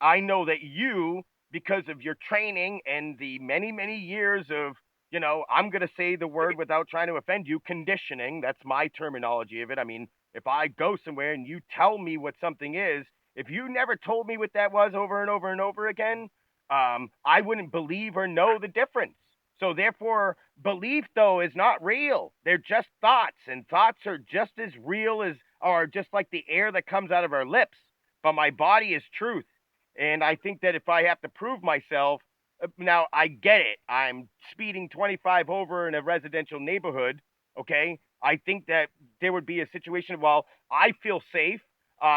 I know that you, because of your training and the many, many years of, I'm going to say the word without trying to offend you, conditioning, that's my terminology of it. I mean, if I go somewhere and you tell me what something is, if you never told me what that was over and over and over again, I wouldn't believe or know the difference. So therefore, belief, though, is not real. They're just thoughts, and thoughts are just as real as, or just like the air that comes out of our lips. But my body is truth. And I think that if I have to prove myself, now I get it. I'm speeding 25 over in a residential neighborhood. Okay. I think that there would be a situation, well, I feel safe.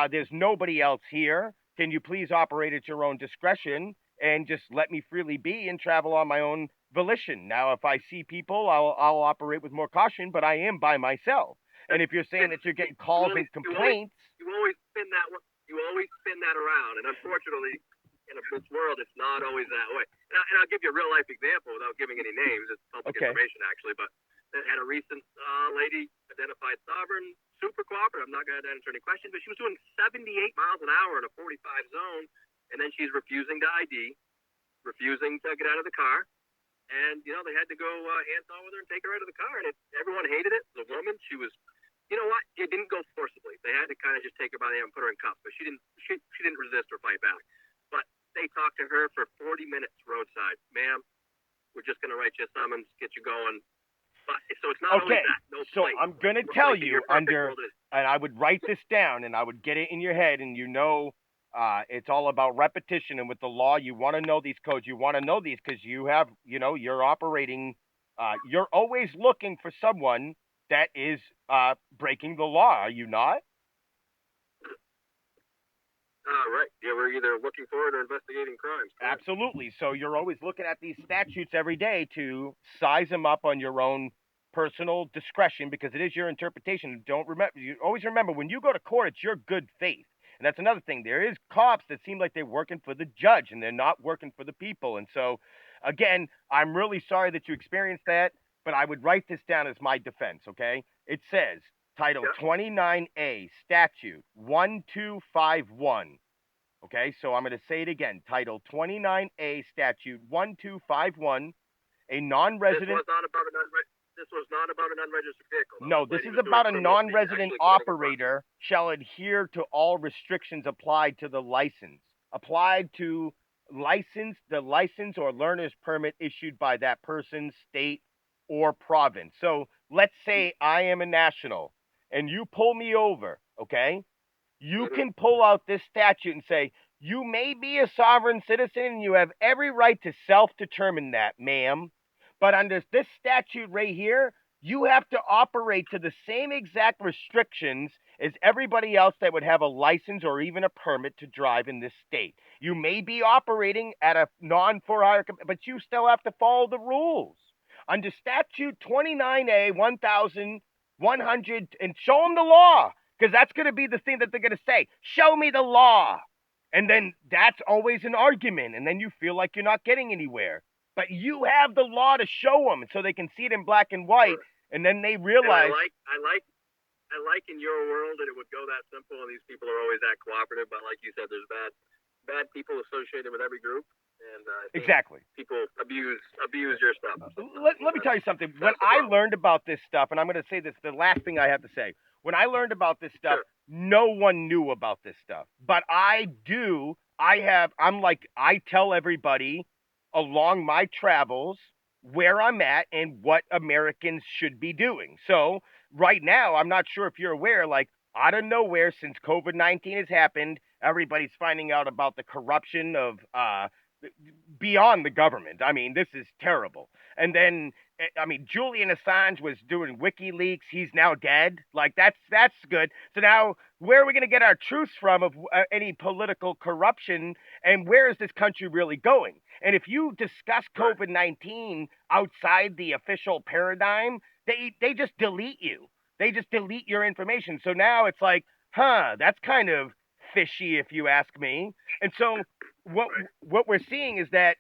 There's nobody else here. Can you please operate at your own discretion and just let me freely be and travel on my own volition? Now, if I see people, I'll operate with more caution, but I am by myself. And if you're saying that you're getting calls and complaints, you always spin that around, and unfortunately, in this world, it's not always that way. And I'll give you a real life example without giving any names. It's public information, actually, but they had a recent lady identified sovereign, super cooperative. I'm not going to answer any questions, but she was doing 78 miles an hour in a 45 zone, and then she's refusing to ID, refusing to get out of the car. And, they had to go hands-on with her and take her out of the car, and everyone hated it. The woman, she was, you know what? It didn't go forcibly. They had to kind of just take her by the hand and put her in cuffs, but she didn't resist or fight back. But they talked to her for 40 minutes roadside. Ma'am, we're just going to write you a summons, get you going. But, so it's not always that. No so fight. I'm going to tell you and I would write this down, and I would get it in your head, and it's all about repetition. And with the law, you want to know these codes. You want to know these because you have, you're operating. You're always looking for someone that is breaking the law. Are you not? Right. Yeah, we're either looking for it or investigating crimes. Correct? Absolutely. So you're always looking at these statutes every day to size them up on your own personal discretion because it is your interpretation. You always remember when you go to court, it's your good faith. And that's another thing. There is cops that seem like they're working for the judge and they're not working for the people. And so, again, I'm really sorry that you experienced that, but I would write this down as my defense, okay? It says, Title Yeah. 29A, Statute 1251. Okay, so I'm going to say it again. Title 29A, Statute 1251. A non-resident. This was not about an unregistered vehicle. No, this is about a non-resident operator shall adhere to all restrictions applied to the license. Applied to the license or learner's permit issued by that person, state, or province. So let's say I am a national and you pull me over, okay? You can pull out this statute and say, you may be a sovereign citizen and you have every right to self-determine that, ma'am. But under this statute right here, you have to operate to the same exact restrictions as everybody else that would have a license or even a permit to drive in this state. You may be operating at a non-for-hire, but you still have to follow the rules. Under statute 29A 1100, and show them the law, because that's going to be the thing that they're going to say. Show me the law. And then that's always an argument, and then you feel like you're not getting anywhere. But you have the law to show them so they can see it in black and white, and then they realize. I like in your world that it would go that simple, and these people are always that cooperative. But like you said, there's bad people associated with every group, and exactly, people abuse your stuff. Let me tell you something. When I learned about this stuff, and I'm going to say this, the last thing I have to say. When I learned about this stuff, no one knew about this stuff, but I do. I tell everybody along my travels where I'm at and what Americans should be doing. So right now, I'm not sure if you're aware, like out of nowhere, since COVID-19 has happened, everybody's finding out about the corruption of beyond the government. I mean, this is terrible. And then, I mean, Julian Assange was doing WikiLeaks. He's now dead. Like, that's good. So now, where are we going to get our truths from of any political corruption? And where is this country really going? And if you discuss COVID-19 outside the official paradigm, they just delete you. They just delete your information. So now it's like, that's kind of fishy, if you ask me. And so what we're seeing is that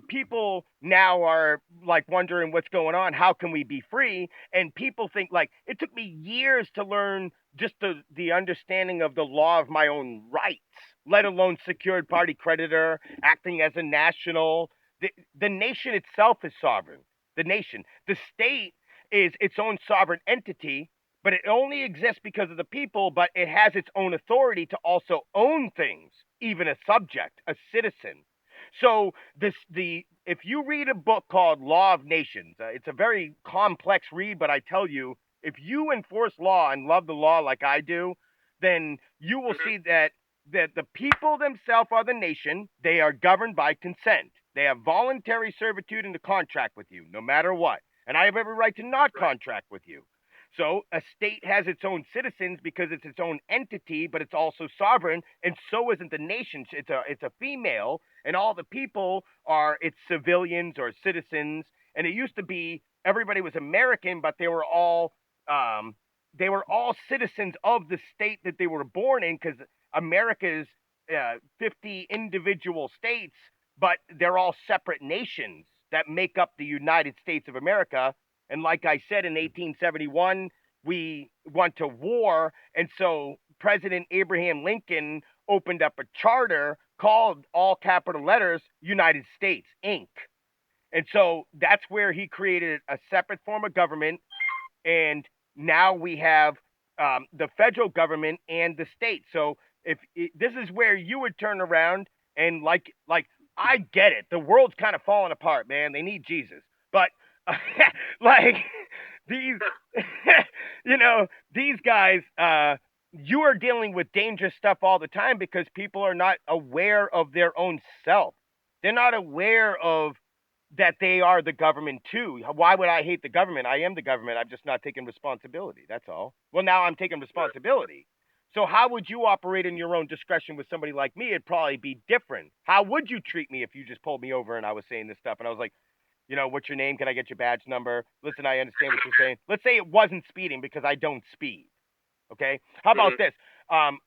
people now are like wondering what's going on. How can we be free? And people think, like, it took me years to learn just the understanding of the law of my own rights, let alone secured party creditor, acting as a national. The nation itself is sovereign. The nation. The state is its own sovereign entity, but it only exists because of the people, but it has its own authority to also own things, even a subject, a citizen. So if you read a book called Law of Nations, it's a very complex read, but I tell you, if you enforce law and love the law like I do, then you will see that the people themselves are the nation. They are governed by consent. They have voluntary servitude in the contract with you, no matter what. And I have every right to not contract with you. So a state has its own citizens because it's its own entity, but it's also sovereign, and so isn't the nation. It's a female, and all the people are its civilians or citizens. And it used to be everybody was American, but they were all citizens of the state that they were born in, because America's 50 individual states, but they're all separate nations that make up the United States of America. And like I said, in 1871, we went to war. And so President Abraham Lincoln opened up a charter called, all capital letters, United States, Inc. And so that's where he created a separate form of government. And now we have the federal government and the state. So this is where you would turn around and like I get it. The world's kind of falling apart, man. They need Jesus. But like these, these guys, you are dealing with dangerous stuff all the time because people are not aware of their own self. They're not aware of that they are the government too. Why would I hate the government? I am the government. I'm just not taking responsibility. That's all. Well, now I'm taking responsibility. So how would you operate in your own discretion with somebody like me? It'd probably be different. How would you treat me if you just pulled me over and I was saying this stuff and I was like, what's your name? Can I get your badge number? Listen, I understand what you're saying. Let's say it wasn't speeding because I don't speed. Okay? How about this?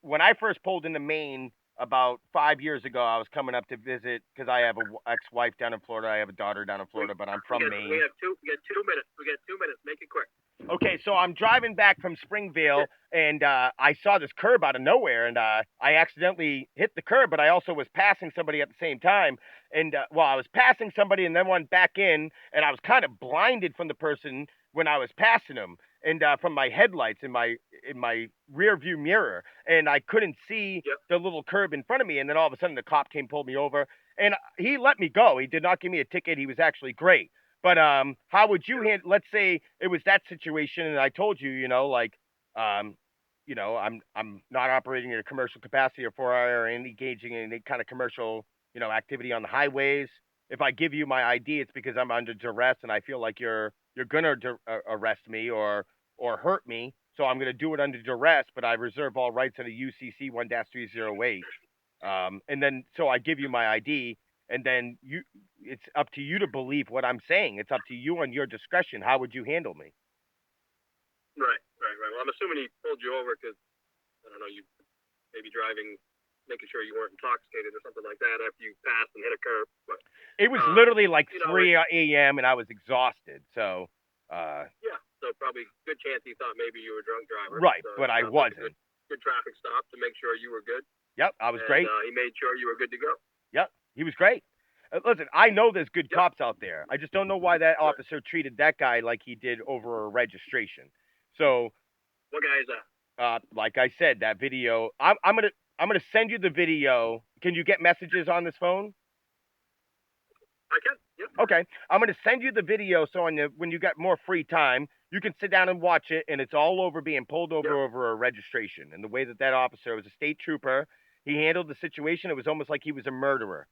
When I first pulled into Maine about 5 years ago, I was coming up to visit because I have a ex-wife down in Florida. I have a daughter down in Florida, but I'm from Maine. We got 2 minutes. We got 2 minutes. Make it quick. Okay, so I'm driving back from Springvale, and I saw this curb out of nowhere, and I accidentally hit the curb, but I also was passing somebody at the same time. And well, I was passing somebody, and then went back in, and I was kind of blinded from the person when I was passing him, and from my headlights in my rear view mirror, and I couldn't see Yep. the little curb in front of me. And then all of a sudden, the cop came, pulled me over, and he let me go. He did not give me a ticket. He was actually great. But how would you handle? Let's say it was that situation, and I told you, um, I'm not operating in a commercial capacity or for or engaging in any kind of commercial, activity on the highways. If I give you my ID, it's because I'm under duress, and I feel like you're gonna arrest me or hurt me. So I'm gonna do it under duress, but I reserve all rights under UCC 1-308. And then so I give you my ID, and then it's up to you to believe what I'm saying. It's up to you on your discretion. How would you handle me? Right. Well, I'm assuming he pulled you over because I don't know, you maybe driving, making sure you weren't intoxicated or something like that after you passed and hit a curb. But It was literally like you know, 3 a.m. and I was exhausted. So, yeah, so probably good chance he thought maybe you were a drunk driver. right, So but I sounds like wasn't. good traffic stop to make sure you were good. Yep, I was And, great. he made sure you were good to go. Yep, he was great. Listen, I know there's good Yep. cops out there. I just don't know why that officer treated that guy like he did over a registration. So, What guy is that? like I said, that video. I'm gonna send you the video. Can you get messages on this phone? I can. Yep. Okay, I'm gonna send you the video so when you get more free time, you can sit down and watch it, and it's all over being pulled over Yep. over a registration. And the way that officer was a state trooper, he handled the situation. It was almost like he was a murderer.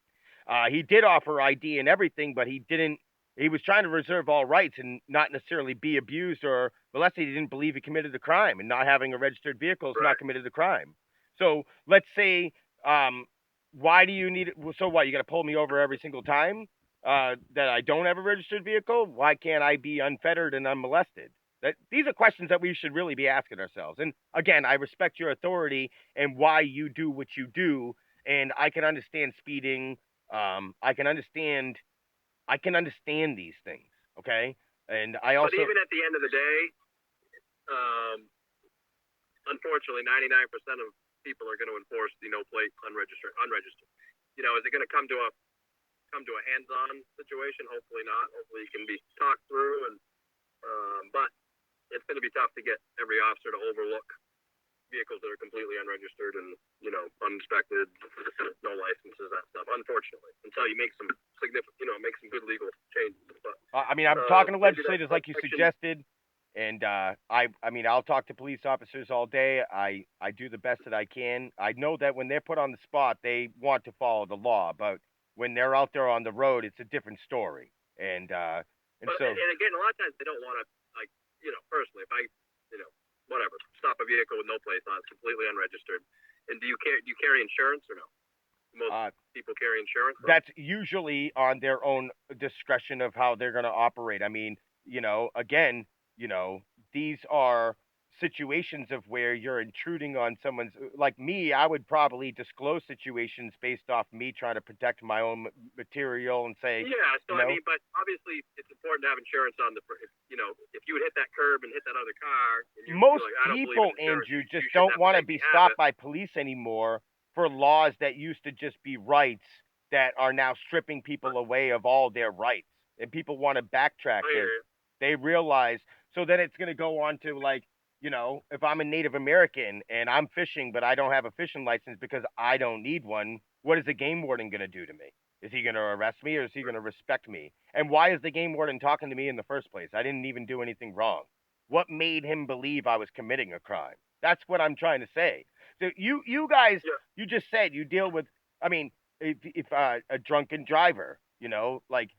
He did offer ID and everything, but he didn't. He was trying to reserve all rights and not necessarily be abused or molested. He didn't believe he committed a crime, and not having a registered vehicle is not committed a crime. So let's say, why do you need it? So what? You got to pull me over every single time that I don't have a registered vehicle? Why can't I be unfettered and unmolested? These are questions that we should really be asking ourselves. And again, I respect your authority and why you do what you do, and I can understand speeding. I can understand. I can understand these things. Okay, and I also. But even at the end of the day, unfortunately, 99% of people are going to enforce the no plate unregistered. You know, is it going to come to a hands-on situation? Hopefully not. Hopefully, it can be talked through, and but it's going to be tough to get every officer to overlook vehicles that are completely unregistered and uninspected, no licenses, that stuff. Unfortunately, until you make some make some good legal changes. But I mean, I'm talking to legislators like you suggested, and I mean, I'll talk to police officers all day. I do the best that I can. I know that when they're put on the spot, they want to follow the law, but when they're out there on the road, it's a different story. And so, and again, a lot of times they don't want to, personally, if I, whatever, stop a vehicle with no plates on, it's completely unregistered. And do you carry insurance or no? Most people carry insurance. Right? That's usually on their own discretion of how they're going to operate. I mean, again, these are situations of where you're intruding on someone's. Like me, I would probably disclose situations based off me trying to protect my own material and say, yeah. So I mean, but obviously it's important to have insurance on if you would hit that curb and hit that other car. And most like, people, Andrew, just don't want to be stopped by police anymore for laws that used to just be rights that are now stripping people away of all their rights. And people want to backtrack. They realize. So then it's going to go on to like, if I'm a Native American and I'm fishing, but I don't have a fishing license because I don't need one, what is the game warden going to do to me? Is he going to arrest me or is he going to respect me? And why is the game warden talking to me in the first place? I didn't even do anything wrong. What made him believe I was committing a crime? That's what I'm trying to say. So you guys, you just said you deal with, I mean, if a drunken driver, like,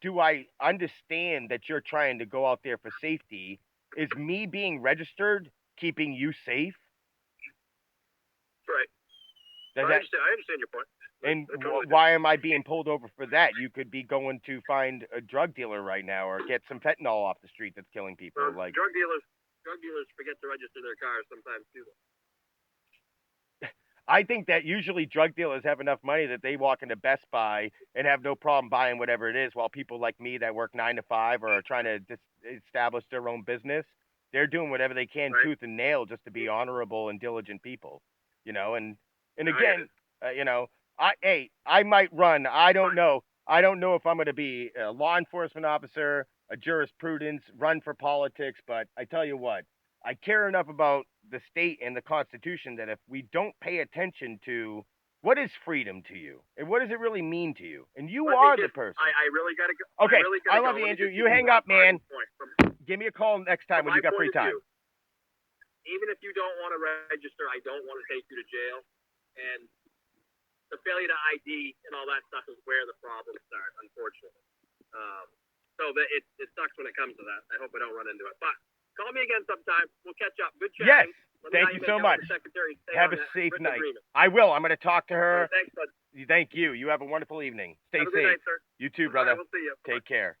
do I understand that you're trying to go out there for safety? Is me being registered keeping you safe? Right. I understand your point. And why am I being pulled over for that? You could be going to find a drug dealer right now or get some fentanyl off the street that's killing people. Like drug dealers forget to register their cars sometimes too. I think that usually drug dealers have enough money that they walk into Best Buy and have no problem buying whatever it is, while people like me that work 9 to 5 or are trying to establish their own business, they're doing whatever they can Right. tooth and nail just to be honorable and diligent people, you know. And I get again, it. you know, I might run. I don't know. I don't know if I'm going to be a law enforcement officer, a jurisprudence, run for politics, but I tell you what, I care enough about the state and the Constitution that if we don't pay attention to what is freedom to you and what does it really mean to you, and you Let me are the just- person. I really gotta go. Okay, really I gotta love go. you, Let me Andrew. just You give hang one up, man. point. Give me a call next time From when you my got free point of time. view, even if you don't want to register, I don't want to take you to jail. And the failure to ID and all that stuff is where the problems start, unfortunately. So that it sucks when it comes to that. I hope I don't run into it. But call me again sometime. We'll catch up. Good chatting. Yes, Let me thank know you make so out with much. the secretary. Stay Have on a that safe written night. agreement. I will. I'm going to talk to her. Thanks, bud. Thank you. You have a wonderful evening. Stay Have a good safe. night, sir. You too, All right, brother. we'll see you. Bye-bye. Take care.